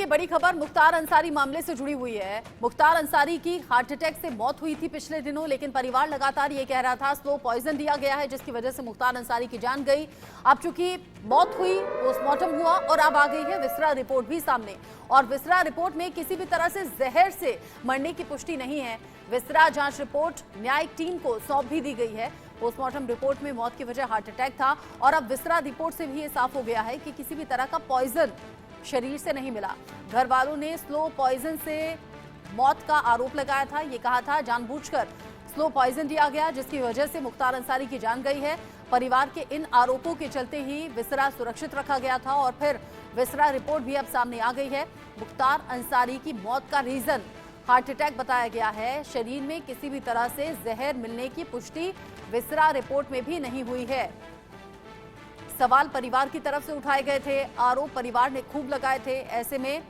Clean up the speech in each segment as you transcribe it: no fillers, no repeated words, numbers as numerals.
देखिए, बड़ी खबर मुख्तार अंसारी मामले से जुड़ी हुई है। मुख्तार अंसारी की हार्ट अटैक से मौत हुई थी पिछले दिनों, लेकिन परिवार लगातार ये कह रहा था स्लो पॉइजन दिया गया है, जिसकी वजह से मुख्तार अंसारी की जान गई। अब चूंकि मौत हुई, पोस्टमार्टम हुआ और अब आ गई है विसरा रिपोर्ट भी सामने, और विसरा रिपोर्ट में किसी भी तरह से जहर से मरने की पुष्टि नहीं है। विसरा जांच रिपोर्ट न्यायिक टीम को सौंप भी दी गई है। पोस्टमार्टम रिपोर्ट में मौत की वजह हार्ट अटैक था, और अब विसरा रिपोर्ट से भी ये साफ हो गया है कि किसी भी तरह का पॉइजन शरीर से नहीं मिला। घर वालों ने स्लो पॉइजन से मौत का आरोप लगाया था। ये कहा था जानबूझकर स्लो पॉइजन दिया गया, जिसकी वजह से मुख्तार अंसारी की जान गई है। परिवार के इन आरोपों के चलते ही विसरा सुरक्षित रखा गया था, और फिर विसरा रिपोर्ट भी अब सामने आ गई है। मुख्तार अंसारी की मौत का रीजन हार्ट अटैक बताया गया है। शरीर में किसी भी तरह से जहर मिलने की पुष्टि विसरा रिपोर्ट में भी नहीं हुई है। सवाल परिवार की तरफ से उठाए गए थे, आरोप परिवार ने खूब लगाए थे। ऐसे में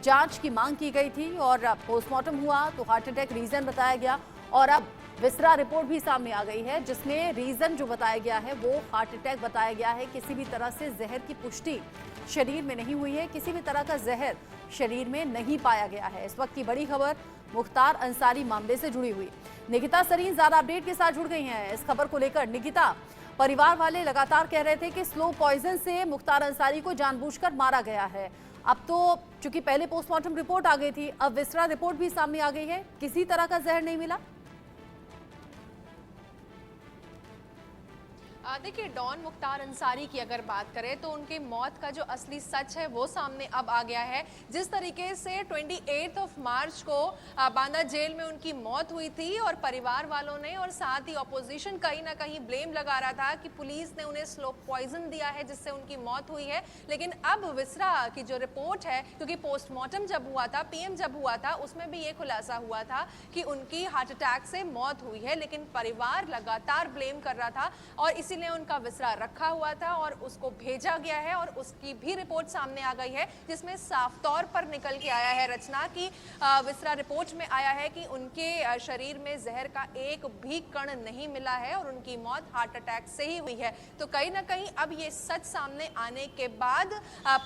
जांच की मांग की गई थी, और पोस्टमार्टम हुआ तो हार्ट अटैक रीजन बताया गया, और अब विसरा रिपोर्ट भी सामने आ गई है, जिसमें रीजन जो बताया गया है वो हार्ट अटैक बताया गया है। किसी भी तरह से जहर की पुष्टि शरीर में नहीं हुई है, किसी भी तरह का जहर शरीर में नहीं पाया गया है। इस वक्त की बड़ी खबर मुख्तार अंसारी मामले से जुड़ी हुई। निकिता सरीन ज्यादा अपडेट के साथ जुड़ गई हैं इस खबर को लेकर। निकिता, परिवार वाले लगातार कह रहे थे कि स्लो पॉइजन से मुख्तार अंसारी को जानबूझकर मारा गया है। अब तो चूंकि पहले पोस्टमार्टम रिपोर्ट आ गई थी, अब विसरा रिपोर्ट भी सामने आ गई है, किसी तरह का जहर नहीं मिला। देखिए, डॉन मुख्तार अंसारी की अगर बात करें तो उनकी मौत का जो असली सच है वो सामने अब आ गया है। जिस तरीके से 28 मार्च को बांदा जेल में उनकी मौत हुई थी, और परिवार वालों ने और साथ ही ऑपोजिशन कहीं ना कहीं ब्लेम लगा रहा था कि पुलिस ने उन्हें स्लो पॉइजन दिया है जिससे उनकी मौत हुई है। लेकिन अब विसरा की जो रिपोर्ट है, क्योंकि पोस्टमार्टम जब हुआ था, पीएम जब हुआ था, उसमें भी ये खुलासा हुआ था कि उनकी हार्ट अटैक से मौत हुई है, लेकिन परिवार लगातार ब्लेम कर रहा था और इसीलिए उनका विसरा रखा हुआ था और उसको भेजा गया है, और उसकी भी रिपोर्ट सामने आ गई है, जिसमें साफ तौर पर निकल के आया है रचना की विसरा रिपोर्ट में आया है कि उनके शरीर में जहर का एक भी कण नहीं मिला है और उनकी मौत हार्ट अटैक से ही हुई है। तो कहीं ना कहीं अब ये सच सामने आने के बाद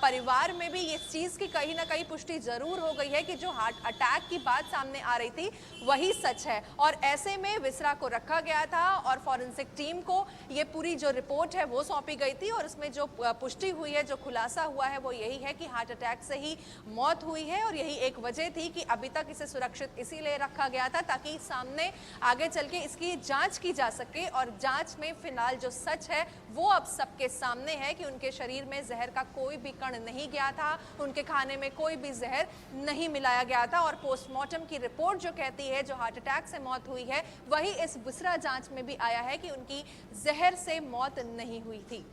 परिवार में भी इस चीज की कहीं ना कहीं पुष्टि जरूर हो गई है कि जो हार्ट अटैक की बात सामने आ रही थी वही सच है, और ऐसे में विसरा को रखा गया था और फॉरेंसिक टीम को ये पूरी जो रिपोर्ट है वो सौंपी गई थी, और उसमें जो पुष्टि हुई है, जो खुलासा हुआ है वो यही है कि हार्ट अटैक से ही मौत हुई है, और यही एक वजह थी कि अभी तक इसे सुरक्षित इसीलिए रखा गया था ताकि सामने आगे चल के इसकी जांच की जा सके, और जांच में फिलहाल जो सच है वो अब सबके सामने है कि उनके शरीर में जहर का कोई भी कण नहीं गया था, उनके खाने में कोई भी जहर नहीं मिलाया गया था, और पोस्टमार्टम की रिपोर्ट जो कहती है जो हार्ट अटैक से मौत हुई है वही इस विसरा जांच में भी आया है कि उनकी जहर से मौत नहीं हुई थी।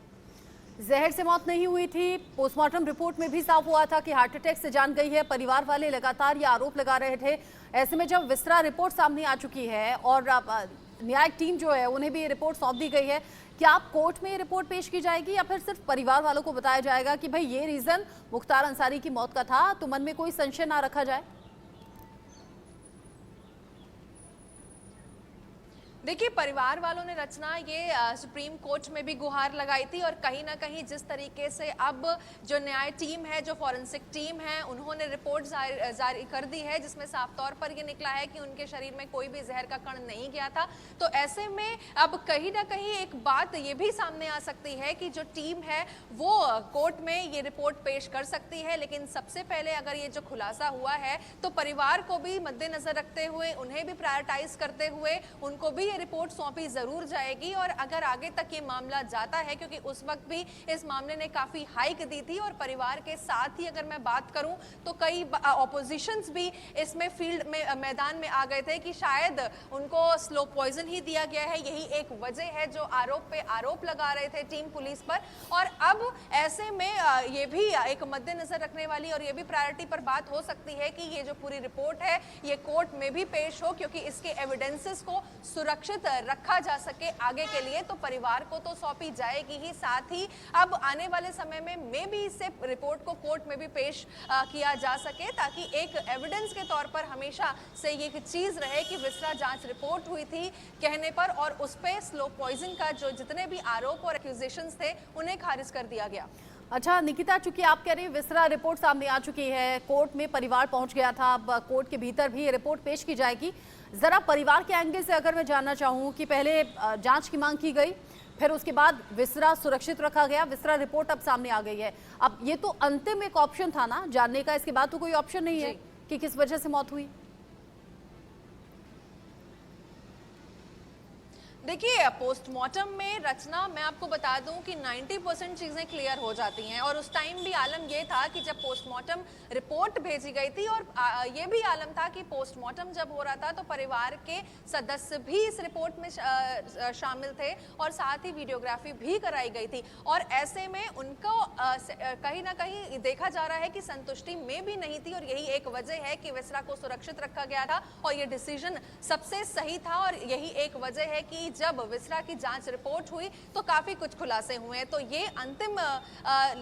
जहर से मौत नहीं हुई थी। पोस्टमार्टम रिपोर्ट में भी साफ हुआ था कि हार्ट अटैक से जान गई है। परिवार वाले लगातार ये आरोप लगा रहे थे। ऐसे में जब विसरा रिपोर्ट सामने आ चुकी है और न्यायिक टीम जो है उन्हें भी ये रिपोर्ट सौंप दी गई है, क्या आप कोर्ट में ये रिपोर्ट पेश की जाएगी या फिर सिर्फ परिवार वालों को बताया जाएगा कि भाई ये रीजन मुख्तार अंसारी की मौत का था, तो मन में कोई संशय ना रखा जाए? देखिए, परिवार वालों ने रचना ये सुप्रीम कोर्ट में भी गुहार लगाई थी, और कहीं ना कहीं जिस तरीके से अब जो न्याय टीम है, जो फॉरेंसिक टीम है, उन्होंने रिपोर्ट जारी कर दी है जिसमें साफ तौर पर ये निकला है कि उनके शरीर में कोई भी जहर का कण नहीं गया था। तो ऐसे में अब कहीं ना कहीं एक बात ये भी सामने आ सकती है कि जो टीम है वो कोर्ट में ये रिपोर्ट पेश कर सकती है, लेकिन सबसे पहले अगर ये जो खुलासा हुआ है तो परिवार को भी मद्देनजर रखते हुए, उन्हें भी प्रायोरिटाइज करते हुए उनको भी ये रिपोर्ट सौंपी जरूर जाएगी। और अगर आगे तक ये मामला जाता है, क्योंकि उस वक्त भी इस मामले ने काफी हाइक दी थी, और परिवार के साथ ही अगर मैं बात करूं तो कई ऑपोजिशंस भी इसमें फील्ड में मैदान में आ गए थे कि शायद उनको स्लो पॉइजन ही दिया गया है, यही एक वजह है जो आरोप पे आरोप लगा रहे थे टीम पुलिस पर। और अब ऐसे में ये भी एक मद्देनजर रखने वाली और ये भी प्रायोरिटी पर बात हो सकती है कि ये जो पूरी रिपोर्ट है ये कोर्ट में भी पेश हो, क्योंकि इसके एविडेंसेस को सुरक्षित रखा जा सके आगे के लिए। तो परिवार को तो सौंपी जाएगी ही, साथ ही अब आने वाले समय में भी इसे रिपोर्ट को कोर्ट में भी पेश किया जा सके, ताकि एक एविडेंस के तौर पर हमेशा से ये चीज रहे कि विसरा जांच रिपोर्ट हुई थी कहने पर, और उस पे स्लो पॉइजन का जो जितने भी आरोप और एक्यूजेशंस थे उन्हें खारिज कर दिया गया। अच्छा निकिता, चूंकि आप कह रही हैं विसरा रिपोर्ट सामने आ चुकी है, कोर्ट में परिवार पहुंच गया था, अब कोर्ट के भीतर भी ये रिपोर्ट पेश की जाएगी। जरा परिवार के एंगल से अगर मैं जानना चाहूँ कि पहले जांच की मांग की गई, फिर उसके बाद विसरा सुरक्षित रखा गया, विसरा रिपोर्ट अब सामने आ गई है। अब ये तो अंतिम एक ऑप्शन था ना जानने का, इसके बाद तो कोई ऑप्शन नहीं है कि किस वजह से मौत हुई। देखिए, पोस्टमार्टम में रचना, मैं आपको बता दूं कि 90% चीजें क्लियर हो जाती हैं और उस टाइम भी आलम ये था कि जब पोस्टमार्टम रिपोर्ट भेजी गई थी और ये भी आलम था कि पोस्टमार्टम जब हो रहा था तो परिवार के सदस्य भी इस रिपोर्ट में शामिल थे और साथ ही वीडियोग्राफी भी कराई गई थी और ऐसे में उनको कहीं ना कहीं देखा जा रहा है कि संतुष्टि में भी नहीं थी और यही एक वजह है कि विसरा को सुरक्षित रखा गया था और ये डिसीजन सबसे सही था और यही एक वजह है कि जब विसरा की जांच रिपोर्ट हुई तो काफी कुछ खुलासे हुए। तो ये अंतिम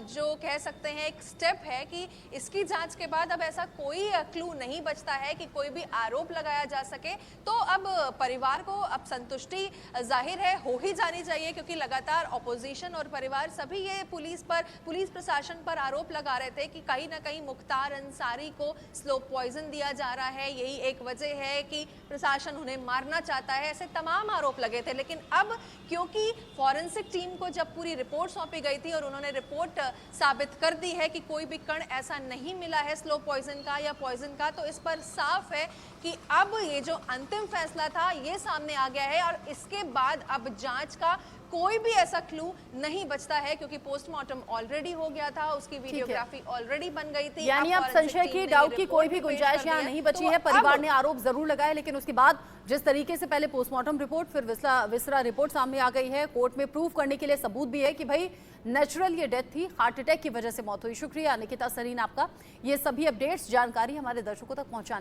जो कह सकते हैं एक स्टेप है कि इसकी जांच के बाद अब ऐसा कोई क्लू नहीं बचता है कि कोई भी आरोप लगाया जा सके। तो अब परिवार को अब संतुष्टि जाहिर है हो ही जानी चाहिए, क्योंकि लगातार ऑपोजिशन और परिवार सभी ये पुलिस प्रशासन पर आरोप लगा रहे थे कि कहीं ना कहीं मुख्तार अंसारी को स्लो पॉइजन दिया जा रहा है, यही एक वजह है कि प्रशासन उन्हें मारना चाहता है, ऐसे तमाम आरोप लगे थे। लेकिन अब क्योंकि फॉरेंसिक टीम को जब पूरी रिपोर्ट सौंपी गई थी और उन्होंने रिपोर्ट साबित कर दी है कि कोई भी कण ऐसा नहीं मिला है स्लो पॉइजन का या पॉइजन का, तो इस पर साफ है कि अब ये जो अंतिम फैसला था ये सामने आ गया है और इसके बाद अब जांच का कोई भी ऐसा क्लू नहीं बचता है, क्योंकि पोस्टमार्टम ऑलरेडी हो गया था, उसकी वीडियोग्राफी ऑलरेडी बन गई थी। यानी अब संशय की, डाउट की कोई भी गुंजाइश यहाँ नहीं बची है। परिवार ने आरोप जरूर लगाए, लेकिन उसके बाद जिस तरीके से पहले पोस्टमार्टम रिपोर्ट फिर विसरा रिपोर्ट सामने आ गई है, कोर्ट में प्रूव करने के लिए सबूत भी है कि भाई नेचुरल ये डेथ थी, हार्ट अटैक की वजह से मौत हुई। शुक्रिया निकिता सरीन आपका ये सभी अपडेट्स जानकारी हमारे दर्शकों तक पहुंचाने